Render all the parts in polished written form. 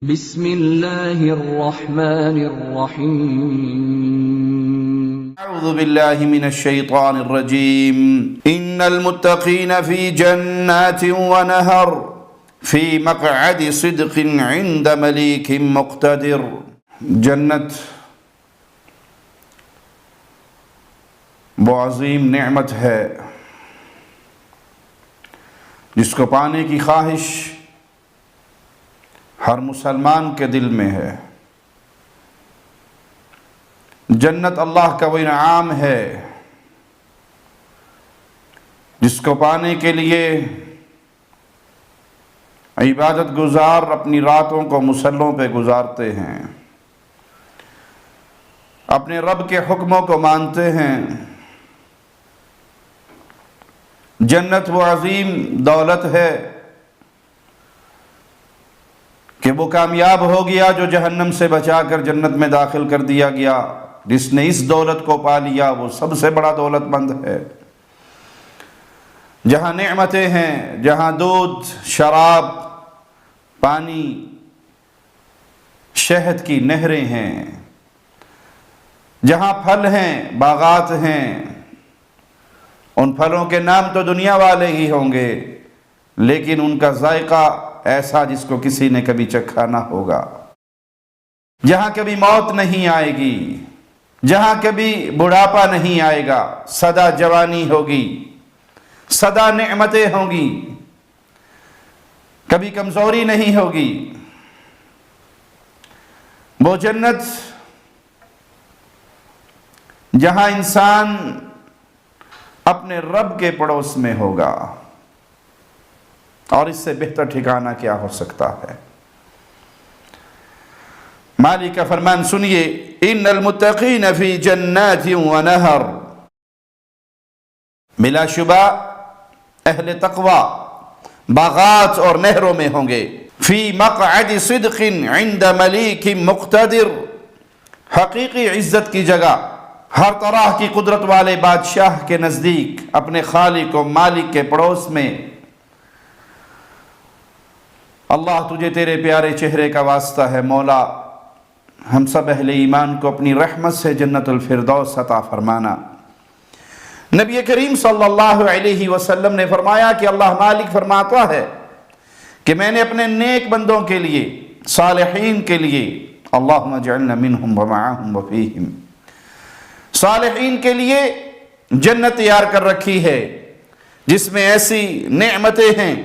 بسم اللہ الرحمن الرحیم اعوذ باللہ من الشیطان الرجیم ان المتقین فی جنات ونہر فی مقعد صدق عند ملیک مقتدر۔ جنت وہ عظیم نعمت ہے جس کو پانے کی خواہش ہر مسلمان کے دل میں ہے۔ جنت اللہ کا وہ انعام ہے جس کو پانے کے لیے عبادت گزار اپنی راتوں کو مصلوں پہ گزارتے ہیں، اپنے رب کے حکموں کو مانتے ہیں۔ جنت وہ عظیم دولت ہے کہ وہ کامیاب ہو گیا جو جہنم سے بچا کر جنت میں داخل کر دیا گیا۔ جس نے اس دولت کو پا لیا وہ سب سے بڑا دولت مند ہے۔ جہاں نعمتیں ہیں، جہاں دودھ، شراب، پانی، شہد کی نہریں ہیں، جہاں پھل ہیں، باغات ہیں، ان پھلوں کے نام تو دنیا والے ہی ہوں گے لیکن ان کا ذائقہ ایسا جس کو کسی نے کبھی چکھا نہ ہوگا۔ جہاں کبھی موت نہیں آئے گی، جہاں کبھی بڑھاپا نہیں آئے گا، سدا جوانی ہوگی، سدا نعمتیں ہوں گی، کبھی کمزوری نہیں ہوگی۔ وہ جنت جہاں انسان اپنے رب کے پڑوس میں ہوگا، اور اس سے بہتر ٹھکانہ کیا ہو سکتا ہے۔ مالک کا فرمان سنیے، ان المتقین فی جنات ونہر، بلا شبہ اہل تقوی باغات اور نہروں میں ہوں گے۔ فی مقعد صدق عند ملیک مقتدر، حقیقی عزت کی جگہ، ہر طرح کی قدرت والے بادشاہ کے نزدیک، اپنے خالق و مالک کے پڑوس میں۔ اللہ تجھے تیرے پیارے چہرے کا واسطہ ہے مولا، ہم سب اہل ایمان کو اپنی رحمت سے جنت الفردوس عطا فرمانا۔ نبی کریم صلی اللہ علیہ وسلم نے فرمایا کہ اللہ مالک فرماتا ہے کہ میں نے اپنے نیک بندوں کے لیے، صالحین کے لیے، اللہم اجعلنا منہم ومعہم وفیہم، صالحین کے لیے جنت تیار کر رکھی ہے جس میں ایسی نعمتیں ہیں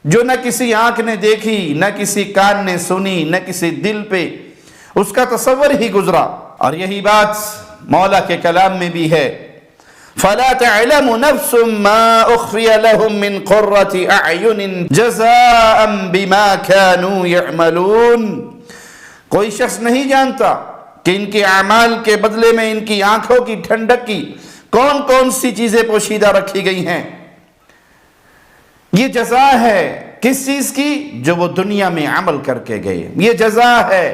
جو نہ کسی آنکھ نے دیکھی، نہ کسی کان نے سنی، نہ کسی دل پہ اس کا تصور ہی گزرا۔ اور یہی بات مولا کے کلام میں بھی ہے، فَلَا تَعْلَمُ نَفْسٌ مَا أُخْفِيَ لَهُم مِّن قُرَّةِ أَعْيُنٍ جَزَاءً بِمَا كَانُوا يَعْمَلُونَ۔ کوئی شخص نہیں جانتا کہ ان کے اعمال کے بدلے میں ان کی آنکھوں کی ٹھنڈک کی کون کون سی چیزیں پوشیدہ رکھی گئی ہیں۔ یہ جزا ہے کس چیز کی؟ جو وہ دنیا میں عمل کر کے گئے۔ یہ جزا ہے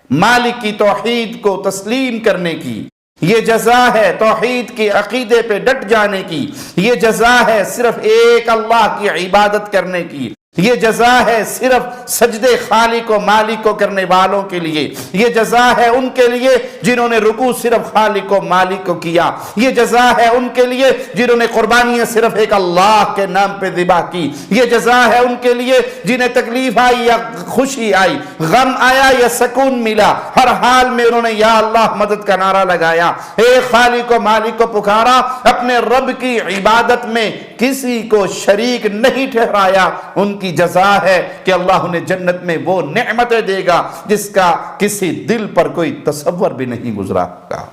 مالک کی توحید کو تسلیم کرنے کی، یہ جزا ہے توحید کے عقیدے پہ ڈٹ جانے کی، یہ جزا ہے صرف ایک اللہ کی عبادت کرنے کی، یہ جزا ہے صرف سجدے خالق و مالک کو کرنے والوں کے لیے، یہ جزا ہے ان کے لیے جنہوں نے رکوع صرف خالق و مالک کو کیا، یہ جزا ہے ان کے لیے جنہوں نے قربانیاں صرف ایک اللہ کے نام پہ ذبح کی، یہ جزا ہے ان کے لیے جنہیں تکلیف آئی یا خوشی آئی، غم آیا یا سکون ملا، ہر حال میں انہوں نے یا اللہ مدد کا نعرہ لگایا، ایک خالق و مالک کو پکارا، اپنے رب کی عبادت میں کسی کو شریک نہیں ٹھہرایا۔ ان کی جزا ہے کہ اللہ انہیں جنت میں وہ نعمتیں دے گا جس کا کسی دل پر کوئی تصور بھی نہیں گزرا ہوگا۔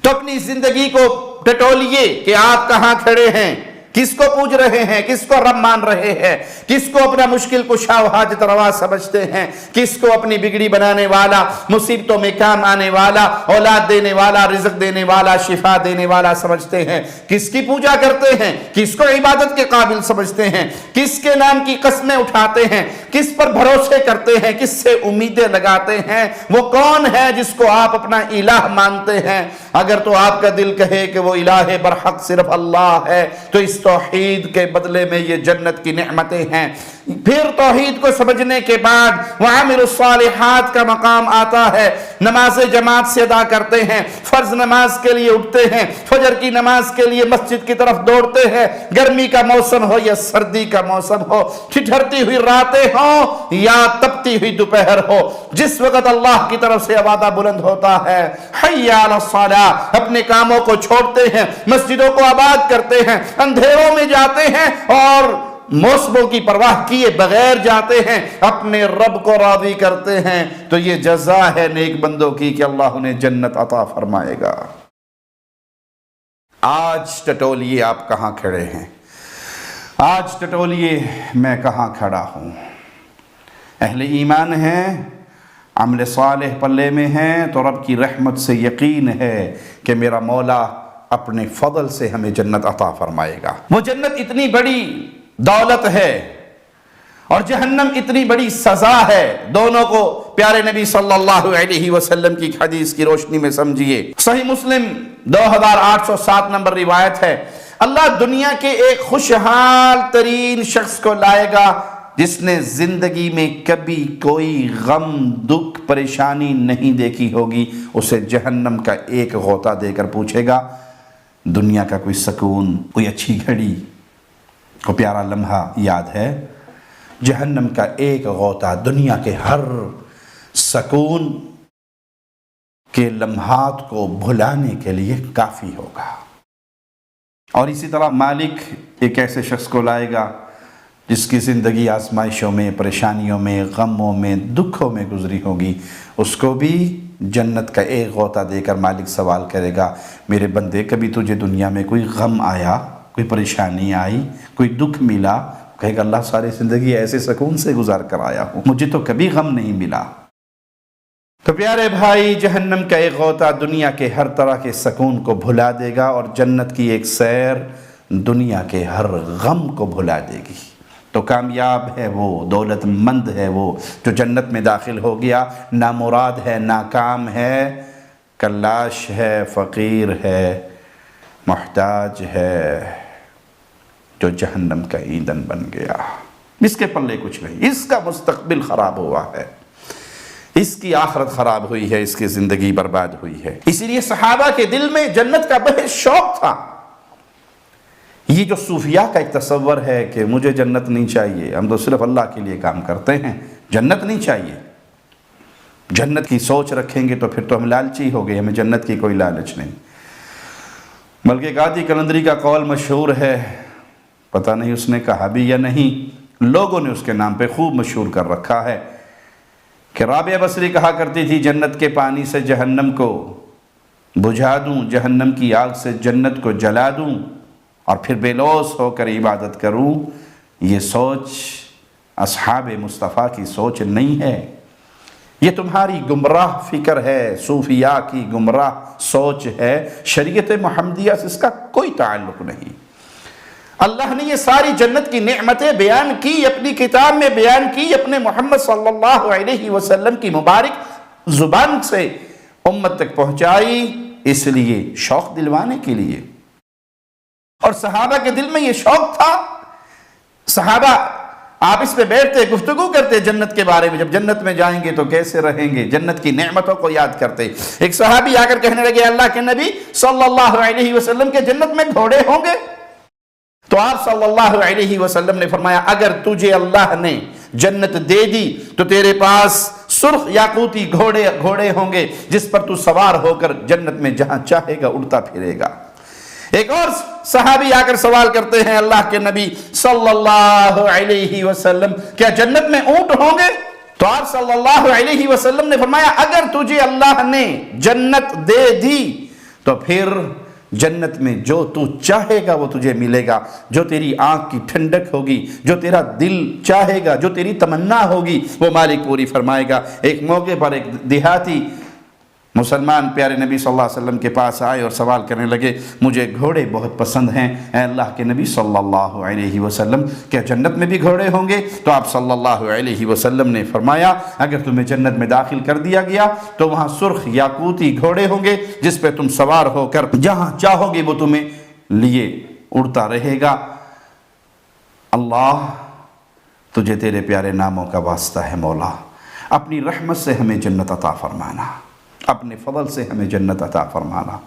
تو اپنی زندگی کو ٹٹولیے کہ آپ کہاں کھڑے ہیں، کس کو پوج رہے ہیں، کس کو رب مان رہے ہیں، کس کو اپنا مشکل کشا و حاجت روا سمجھتے ہیں، کس کو اپنی بگڑی بنانے والا، مصیبتوں میں کام آنے والا، اولاد دینے والا، رزق دینے والا، شفا دینے والا سمجھتے ہیں، کس کی پوجا کرتے ہیں، کس کو عبادت کے قابل سمجھتے ہیں، کس کے نام کی قسمیں اٹھاتے ہیں، کس پر بھروسے کرتے ہیں، کس سے امیدیں لگاتے ہیں، وہ کون ہے جس کو آپ اپنا الہ مانتے ہیں۔ اگر تو آپ کا دل کہے کہ وہ الہ برحق صرف اللہ ہے تو اس توحید کے بدلے میں یہ جنت کی نعمتیں ہیں۔ پھر توحید کو سمجھنے کے بعد وَعَمِلُوا کا مقام آتا ہے، نماز جماعت سے ادا کرتے ہیں، فرض نماز کے لیے اٹھتے ہیں، فجر کی نماز کے لیے مسجد کی طرف دوڑتے ہیں، گرمی کا موسم ہو یا سردی کا موسم ہو، ٹھٹھرتی ہوئی راتیں ہوں یا تپتی ہوئی دوپہر ہو، جس وقت اللہ کی طرف سے آواز بلند ہوتا ہے حی علی الصلاۃ، اپنے کاموں کو چھوڑتے ہیں، مسجدوں کو آباد کرتے ہیں، اندھیروں میں جاتے ہیں اور موسموں کی پرواہ کیے بغیر جاتے ہیں، اپنے رب کو راضی کرتے ہیں، تو یہ جزا ہے نیک بندوں کی کہ اللہ انہیں جنت عطا فرمائے گا۔ آج ٹٹولیے آپ کہاں کھڑے ہیں، آج ٹٹولیے میں کہاں کھڑا ہوں۔ اہل ایمان ہیں، عمل صالح پلے میں ہیں، تو رب کی رحمت سے یقین ہے کہ میرا مولا اپنے فضل سے ہمیں جنت عطا فرمائے گا۔ وہ جنت اتنی بڑی دولت ہے اور جہنم اتنی بڑی سزا ہے، دونوں کو پیارے نبی صلی اللہ علیہ وسلم کی حدیث کی روشنی میں سمجھیے۔ صحیح مسلم 2807 نمبر روایت ہے، اللہ دنیا کے ایک خوشحال ترین شخص کو لائے گا جس نے زندگی میں کبھی کوئی غم، دکھ، پریشانی نہیں دیکھی ہوگی، اسے جہنم کا ایک غوطہ دے کر پوچھے گا دنیا کا کوئی سکون، کوئی اچھی گھڑی، کوئی پیارا لمحہ یاد ہے؟ جہنم کا ایک غوطہ دنیا کے ہر سکون کے لمحات کو بھلانے کے لیے کافی ہوگا۔ اور اسی طرح مالک ایک ایسے شخص کو لائے گا جس کی زندگی آزمائشوں میں، پریشانیوں میں، غموں میں، دکھوں میں گزری ہوگی، اس کو بھی جنت کا ایک غوطہ دے کر مالک سوال کرے گا میرے بندے کبھی تجھے دنیا میں کوئی غم آیا، کوئی پریشانی آئی، کوئی دکھ ملا؟ کہے گا اللہ ساری زندگی ایسے سکون سے گزار کر آیا ہوں، مجھے تو کبھی غم نہیں ملا۔ تو پیارے بھائی، جہنم کا ایک غوطہ دنیا کے ہر طرح کے سکون کو بھلا دے گا اور جنت کی ایک سیر دنیا کے ہر غم کو بھلا دے گی۔ تو کامیاب ہے وہ، دولت مند ہے وہ جو جنت میں داخل ہو گیا، نامراد ہے، ناکام ہے، کلاش ہے، فقیر ہے، محتاج ہے، جو جہنم کا ایندھن بن گیا۔ اس کے پلے کچھ نہیں، اس کا مستقبل خراب ہوا ہے، اس کی آخرت خراب ہوئی ہے، اس کی زندگی برباد ہوئی ہے۔ اسی لیے صحابہ کے دل میں جنت کا بہت شوق تھا۔ یہ جو صوفیاء کا ایک تصور ہے کہ مجھے جنت نہیں چاہیے، ہم تو صرف اللہ کے لیے کام کرتے ہیں، جنت نہیں چاہیے، جنت کی سوچ رکھیں گے تو پھر تو ہم لالچی ہو گئے، ہمیں جنت کی کوئی لالچ نہیں۔ بلکہ قاضی قلندری کا قول مشہور ہے، پتہ نہیں اس نے کہا بھی یا نہیں، لوگوں نے اس کے نام پہ خوب مشہور کر رکھا ہے کہ رابعہ بصری کہا کرتی تھی جنت کے پانی سے جہنم کو بجھا دوں، جہنم کی آگ سے جنت کو جلا دوں اور پھر بے لوث ہو کر عبادت کروں۔ یہ سوچ اصحاب مصطفیٰ کی سوچ نہیں ہے، یہ تمہاری گمراہ فکر ہے، صوفیاء کی گمراہ سوچ ہے، شریعت محمدیہ سے اس کا کوئی تعلق نہیں۔ اللہ نے یہ ساری جنت کی نعمتیں بیان کی، اپنی کتاب میں بیان کی، اپنے محمد صلی اللہ علیہ وسلم کی مبارک زبان سے امت تک پہنچائی، اس لیے شوق دلوانے کے لیے۔ اور صحابہ کے دل میں یہ شوق تھا، صحابہ آپس میں بیٹھتے گفتگو کرتے جنت کے بارے میں، جب جنت میں جائیں گے تو کیسے رہیں گے، جنت کی نعمتوں کو یاد کرتے۔ ایک صحابی آ کر کہنے لگے اللہ کے نبی صلی اللہ علیہ وسلم کے جنت میں گھوڑے ہوں گے؟ تو آپ صلی اللہ علیہ وسلم نے فرمایا اگر تجھے اللہ نے جنت دے دی تو تیرے پاس سرخ یاقوتی گھوڑے ہوں گے جس پر تو سوار ہو کر جنت میں جہاں چاہے گا اڑتا پھرے گا۔ ایک اور صحابی آ کر سوال کرتے ہیں اللہ کے نبی صلی اللہ علیہ وسلم کیا جنت میں اونٹ ہوں گے؟ تو آپ صلی اللہ علیہ وسلم نے فرمایا اگر تجھے اللہ نے جنت دے دی تو پھر جنت میں جو تو چاہے گا وہ تجھے ملے گا، جو تیری آنکھ کی ٹھنڈک ہوگی، جو تیرا دل چاہے گا، جو تیری تمنا ہوگی وہ مالک پوری فرمائے گا۔ ایک موقع پر ایک دیہاتی مسلمان پیارے نبی صلی اللہ علیہ وسلم کے پاس آئے اور سوال کرنے لگے مجھے گھوڑے بہت پسند ہیں، اے اللہ کے نبی صلی اللہ علیہ وسلم کیا جنت میں بھی گھوڑے ہوں گے؟ تو آپ صلی اللہ علیہ وسلم نے فرمایا اگر تمہیں جنت میں داخل کر دیا گیا تو وہاں سرخ یاقوتی گھوڑے ہوں گے جس پہ تم سوار ہو کر جہاں چاہو گے وہ تمہیں لیے اڑتا رہے گا۔ اللہ تجھے تیرے پیارے ناموں کا واسطہ ہے مولا، اپنی رحمت سے ہمیں جنت عطا فرمانا، اپنے فضل سے ہمیں جنت عطا فرمانا،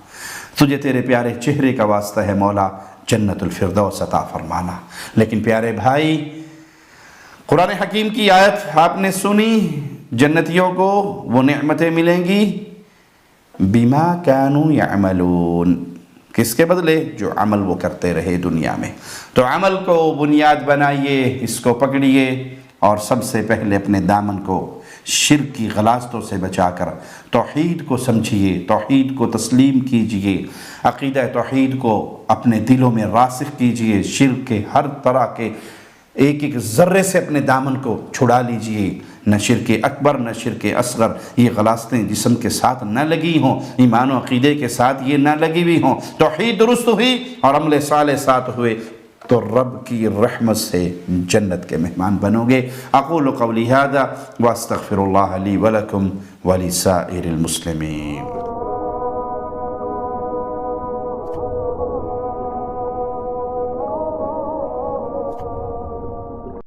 تجھے تیرے پیارے چہرے کا واسطہ ہے مولا، جنت الفردوس عطا فرمانا۔ لیکن پیارے بھائی، قرآن حکیم کی آیت آپ نے سنی، جنتیوں کو وہ نعمتیں ملیں گی بما کانوا یعملون، کس کے بدلے؟ جو عمل وہ کرتے رہے دنیا میں۔ تو عمل کو بنیاد بنائیے، اس کو پکڑیے، اور سب سے پہلے اپنے دامن کو شرک کی غلاظتوں سے بچا کر توحید کو سمجھیے، توحید کو تسلیم کیجئے، عقیدہ توحید کو اپنے دلوں میں راسخ کیجئے، شرک کے ہر طرح کے ایک ایک ذرے سے اپنے دامن کو چھڑا لیجئے، نہ شرک اکبر نہ شرک اصغر، یہ غلاظتیں جسم کے ساتھ نہ لگی ہوں، ایمان و عقیدے کے ساتھ یہ نہ لگی ہوئی ہوں، توحید درست ہوئی اور عمل صالح ساتھ ہوئے تو رب کی رحمت سے جنت کے مہمان بنو گے۔ اقول قولی ھذا واستغفر اللہ لی ولکم ولسائر المسلمین۔